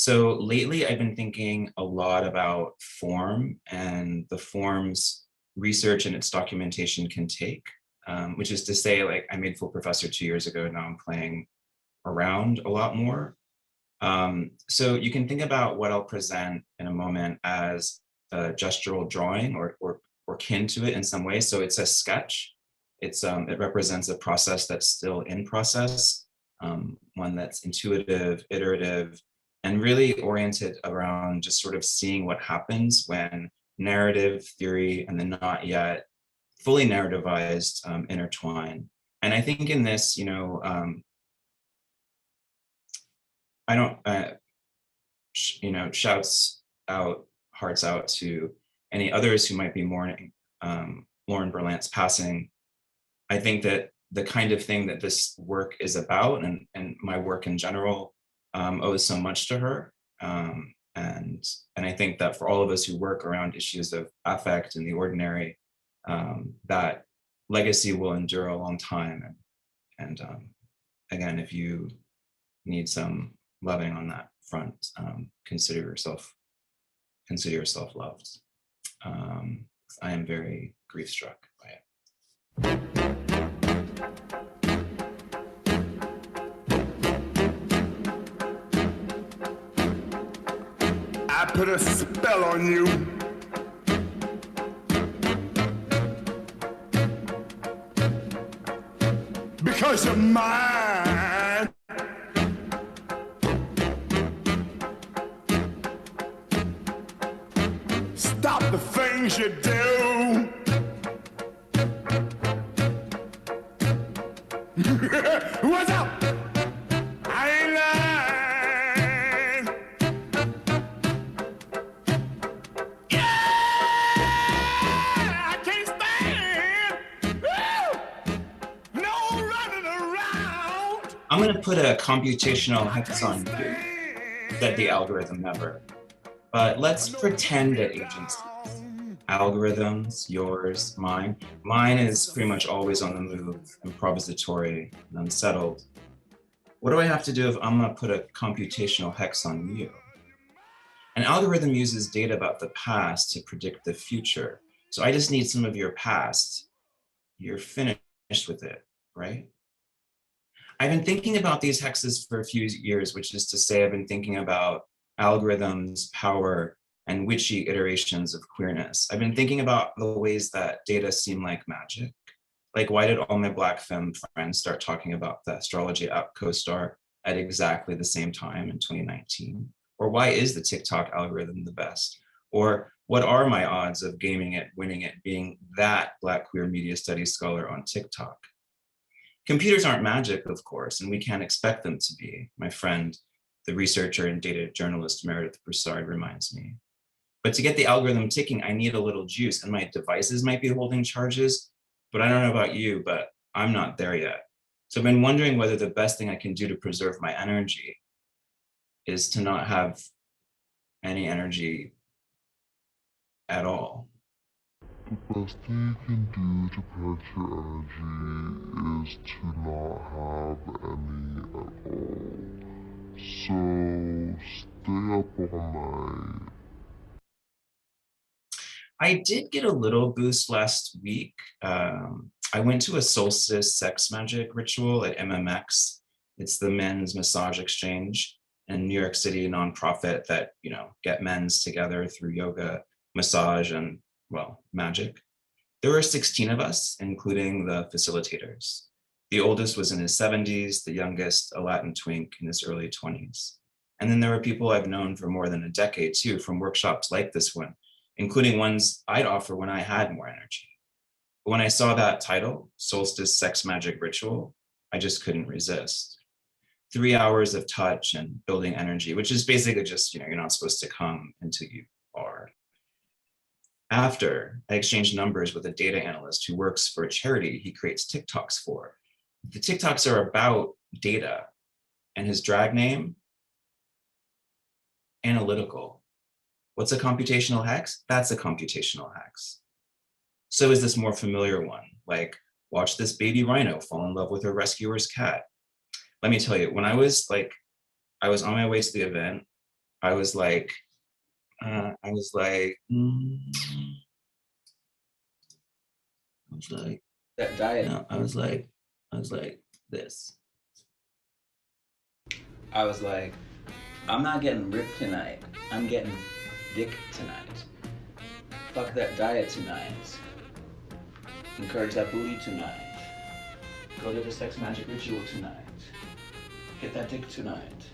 So lately I've been thinking a lot about form and the forms research and its documentation can take, which is to say, like, I made full professor 2 years ago. Now I'm playing around a lot more. So you can think about what I'll present in a moment as a gestural drawing or kin to it in some way. So it's a sketch. It represents a process that's still in process, one that's intuitive, iterative, and really oriented around just sort of seeing what happens when narrative, theory, and the not yet fully narrativized intertwine. And I think in this, I don't, shouts out, hearts out to any others who might be mourning Lauren Berlant's passing. I think that the kind of thing that this work is about, and my work in general, owes so much to her. And I think that for all of us who work around issues of affect and the ordinary, that legacy will endure a long time. And again, if you need some loving on that front, consider yourself loved. I am very grief struck by it. I put a spell on you. Because you're mine. Stop the things you do. What's up? I ain't lying. Yeah, I can't stand. Woo! No running around. I'm going to put a computational hex on you, said the algorithm never. But let's pretend that agency, algorithms, yours, mine. Mine is pretty much always on the move, improvisatory, and unsettled. What do I have to do if I'm gonna put a computational hex on you? An algorithm uses data about the past to predict the future. So I just need some of your past. You're finished with it, right? I've been thinking about these hexes for a few years, which is to say I've been thinking about algorithms, power, and witchy iterations of queerness. I've been thinking about the ways that data seem like magic. Like, why did all my Black femme friends start talking about the astrology app CoStar at exactly the same time in 2019? Or why is the TikTok algorithm the best? Or what are my odds of gaming it, winning it, being that Black queer media studies scholar on TikTok? Computers aren't magic, of course, and we can't expect them to be. My friend, the researcher and data journalist Meredith Broussard reminds me. But to get the algorithm ticking, I need a little juice, and my devices might be holding charges, but I don't know about you, but I'm not there yet. So I've been wondering whether the best thing I can do to preserve my energy is to not have any energy at all. The best thing you can do to protect your energy is to not have any at all. So stay up all night. I did get a little boost last week. I went to a solstice sex magic ritual at MMX. It's the men's massage exchange in New York City, nonprofit that, get men's together through yoga, massage, and, well, magic. There were 16 of us, including the facilitators. The oldest was in his 70s, the youngest, a Latin twink in his early 20s. And then there were people I've known for more than a decade too, from workshops like this one, including ones I'd offer when I had more energy. But when I saw that title, Solstice Sex Magic Ritual, I just couldn't resist. 3 hours of touch and building energy, which is basically just, you're not supposed to come until you are. After, I exchanged numbers with a data analyst who works for a charity he creates TikToks for. The TikToks are about data, and his drag name, analytical. What's a computational hex? That's a computational hex. So is this more familiar one, like watch this baby rhino fall in love with her rescuer's cat. Let me tell you, when I was on my way to the event, I was like, mm, I was like, That diet. no, I was like this. I was like, I'm not getting ripped tonight. I'm getting dick tonight. Fuck that diet tonight. Encourage that booty tonight. Go to the sex magic ritual tonight. Get that dick tonight.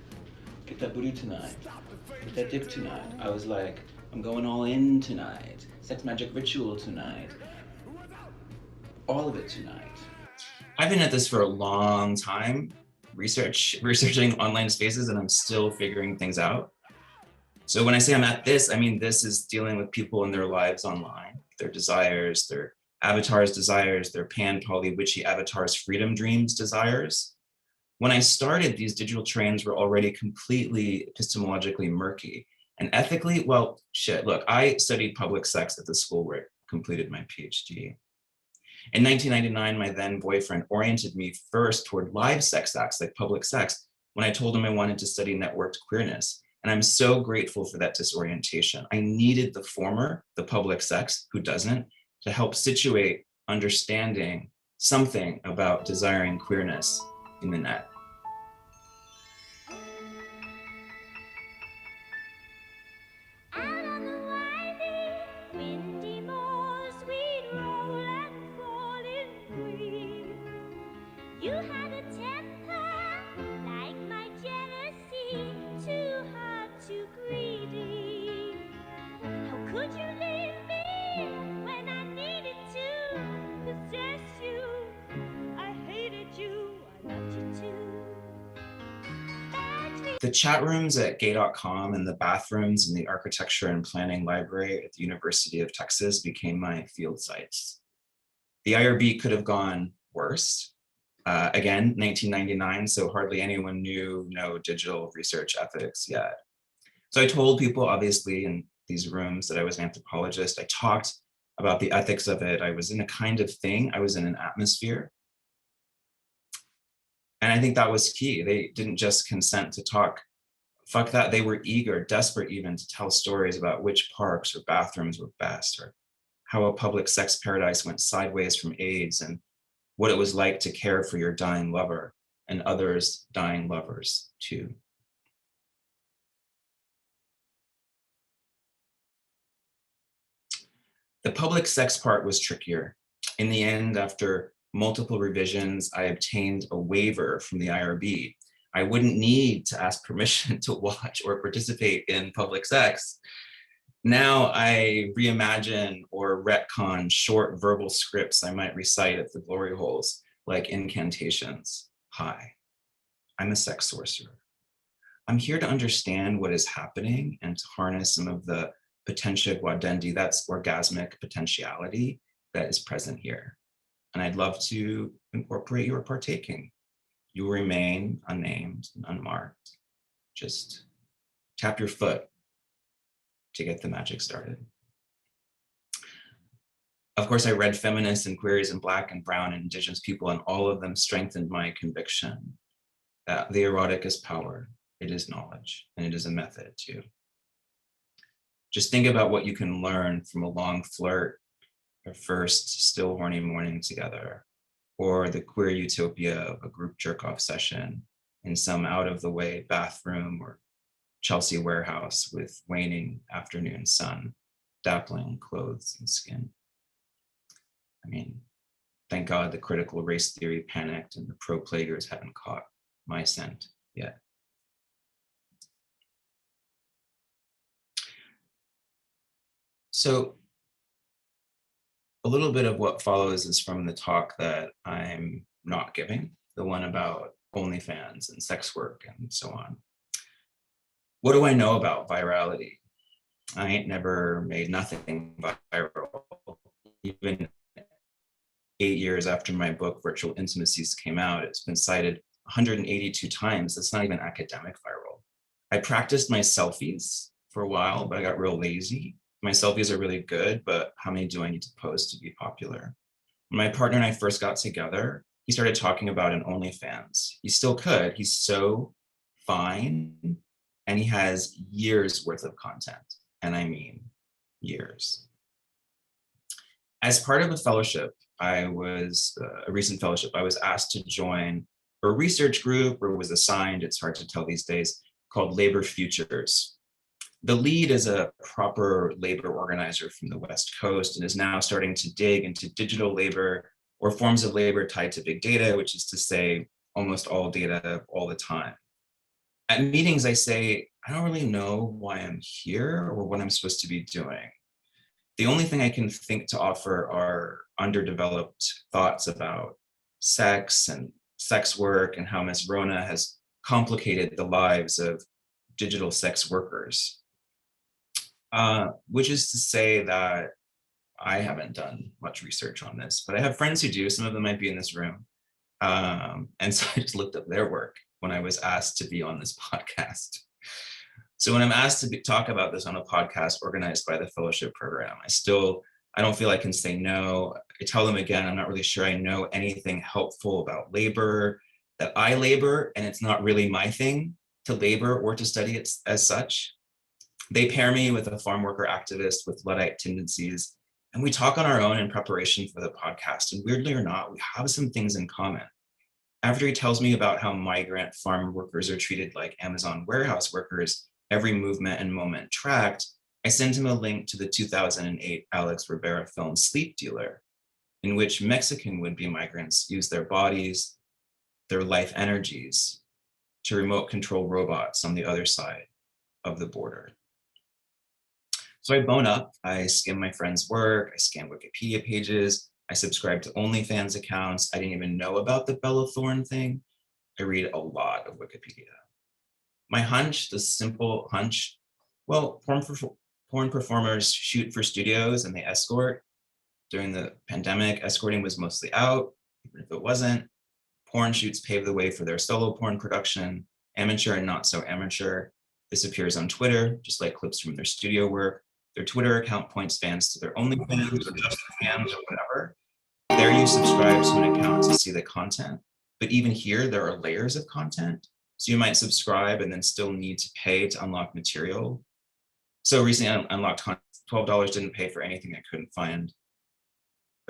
Get that booty tonight. Get that dick tonight. I was like, I'm going all in tonight. Sex magic ritual tonight. All of it tonight. I've been at this for a long time, researching online spaces, and I'm still figuring things out. So when I say I'm at this, I mean, this is dealing with people in their lives online, their desires, their avatars' desires, their pan-poly witchy avatars' freedom dreams desires. When I started, these digital trains were already completely epistemologically murky. And ethically, well, shit, look, I studied public sex at the school where I completed my PhD. In 1999, my then boyfriend oriented me first toward live sex acts like public sex when I told him I wanted to study networked queerness. And I'm so grateful for that disorientation. I needed the former, the public sex, who doesn't, to help situate understanding something about desiring queerness in the net. The chat rooms at gay.com and the bathrooms in the architecture and planning library at the University of Texas became my field sites. The IRB could have gone worse. Again, 1999, so hardly anyone knew no digital research ethics yet. So I told people, obviously, in these rooms that I was an anthropologist. I talked about the ethics of it. I was in a kind of thing. I was in an atmosphere. And I think that was key. They didn't just consent to talk. Fuck that. They were eager, desperate even, to tell stories about which parks or bathrooms were best, or how a public sex paradise went sideways from AIDS, and what it was like to care for your dying lover and others' dying lovers too. The public sex part was trickier. In the end, after multiple revisions, I obtained a waiver from the IRB. I wouldn't need to ask permission to watch or participate in public sex. Now I reimagine or retcon short verbal scripts I might recite at the glory holes, like incantations. Hi, I'm a sex sorcerer. I'm here to understand what is happening and to harness some of the potentia guadendi, that's orgasmic potentiality, that is present here. And I'd love to incorporate your partaking. You will remain unnamed and unmarked. Just tap your foot to get the magic started. Of course, I read feminists and queers and Black and brown and indigenous people, and all of them strengthened my conviction that the erotic is power, it is knowledge, and it is a method too. Just think about what you can learn from a long flirt, or first still horny morning together, or the queer utopia of a group jerk-off session in some out-of-the-way bathroom or Chelsea warehouse with waning afternoon sun, dappling clothes and skin. I mean, thank God the critical race theory panicked and the pro-plaguers haven't caught my scent yet. So a little bit of what follows is from the talk that I'm not giving, the one about OnlyFans and sex work and so on. What do I know about virality? I ain't never made nothing viral. Even 8 years after my book, Virtual Intimacies, came out, it's been cited 182 times. That's not even academic viral. I practiced my selfies for a while, but I got real lazy. My selfies are really good, but how many do I need to post to be popular? When my partner and I first got together, he started talking about an OnlyFans. He still could. He's so fine and he has years worth of content, and I mean years. As part of a fellowship, a recent fellowship, I was asked to join a research group, or was assigned, it's hard to tell these days, called Labor Futures. The lead is a proper labor organizer from the West Coast and is now starting to dig into digital labor or forms of labor tied to big data, which is to say almost all data all the time. At meetings, I say, I don't really know why I'm here or what I'm supposed to be doing. The only thing I can think to offer are underdeveloped thoughts about sex and sex work and how Ms. Rona has complicated the lives of digital sex workers. Which is to say that I haven't done much research on this, but I have friends who do. Some of them might be in this room. And so I just looked up their work when I was asked to be on this podcast. So when I'm asked to talk about this on a podcast organized by the fellowship program, I don't feel I can say no. I tell them again, I'm not really sure I know anything helpful about labor, that I labor, and it's not really my thing to labor or to study it as such. They pair me with a farm worker activist with Luddite tendencies, and we talk on our own in preparation for the podcast. And weirdly or not, we have some things in common. After he tells me about how migrant farm workers are treated like Amazon warehouse workers, every movement and moment tracked, I send him a link to the 2008 Alex Rivera film Sleep Dealer, in which Mexican would-be migrants use their bodies, their life energies, to remote control robots on the other side of the border. So I bone up, I skim my friends' work, I scan Wikipedia pages, I subscribe to OnlyFans accounts. I didn't even know about the Bella Thorne thing. I read a lot of Wikipedia. My hunch, the simple hunch, well, porn performers shoot for studios and they escort. During the pandemic, escorting was mostly out, even if it wasn't. Porn shoots paved the way for their solo porn production, amateur and not so amateur. This appears on Twitter, just like clips from their studio work. Their Twitter account points fans to their OnlyFans or just fans or whatever. There you subscribe to an account to see the content. But even here, there are layers of content. So you might subscribe and then still need to pay to unlock material. So recently I unlocked content. $12 didn't pay for anything I couldn't find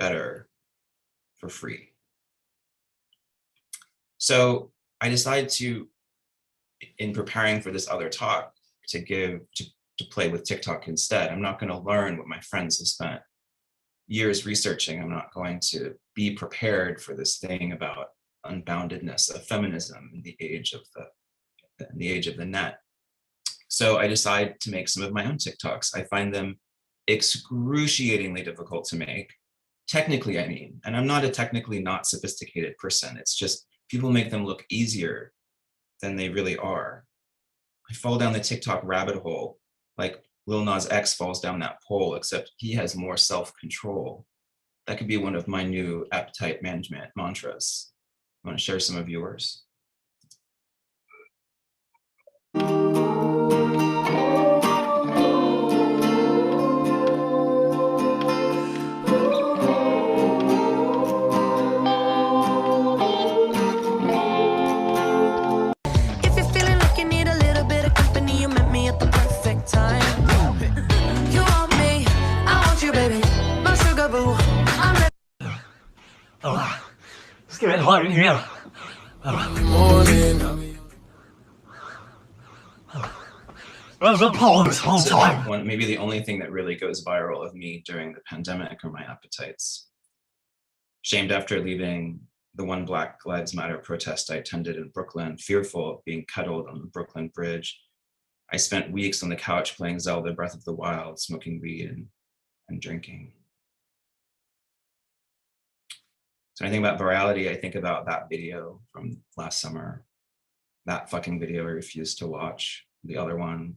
better for free. So I decided to, in preparing for this other talk, to play with TikTok instead. I'm not going to learn what my friends have spent years researching. I'm not going to be prepared for this thing about unboundedness of feminism in the age of the net. So I decided to make some of my own TikToks. I find them excruciatingly difficult to make. Technically, I mean, and I'm not a technically not sophisticated person. It's just people make them look easier than they really are. I fall down the TikTok rabbit hole like Lil Nas X falls down that pole, except he has more self-control. That could be one of my new appetite management mantras. I want to share some of yours. Maybe the only thing that really goes viral of me during the pandemic are my appetites. Shamed after leaving the one Black Lives Matter protest I attended in Brooklyn, fearful of being cuddled on the Brooklyn Bridge, I spent weeks on the couch playing Zelda Breath of the Wild, smoking weed and drinking. So when I think about virality, I think about that video from last summer, that fucking video I refused to watch, the other one.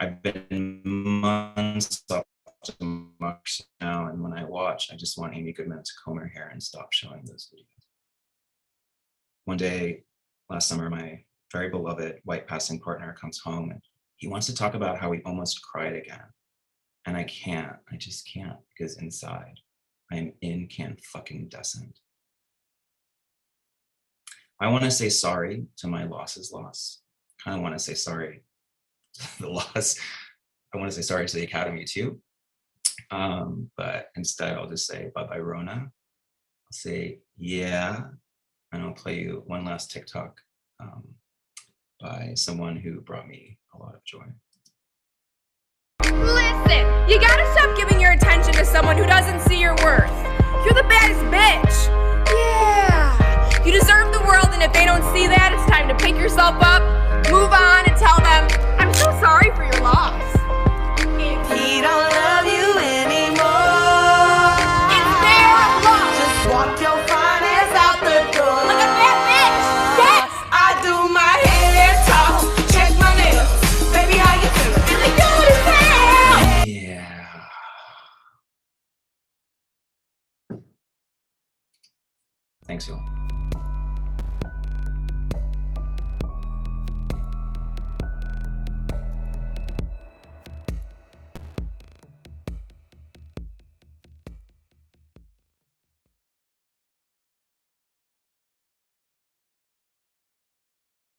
I've been months up to much now, and when I watch, I just want Amy Goodman to comb her hair and stop showing those videos. One day, last summer, my very beloved white passing partner comes home and he wants to talk about how he almost cried again. And I just can't, because inside, I am incandescent. I want to say sorry to my loss's loss. kind of want to say sorry to the loss. I want to say sorry to the Academy too. But instead I'll just say bye-bye Rona. I'll say yeah, and I'll play you one last TikTok by someone who brought me a lot of joy. Listen, you gotta stop giving your attention to someone who doesn't see your worth. You're the baddest bitch. Yeah. You deserve the world, and if they don't see that, it's time to pick yourself up, move on, and tell them, I'm so sorry for your loss. If he don't love you anymore, it's their loss. Just walk your fine ass out the door. Look at that bitch. Yes. I do my hair, talk, check my nails. Baby, how you feeling? Really good as hell. Yeah. Thanks, y'all.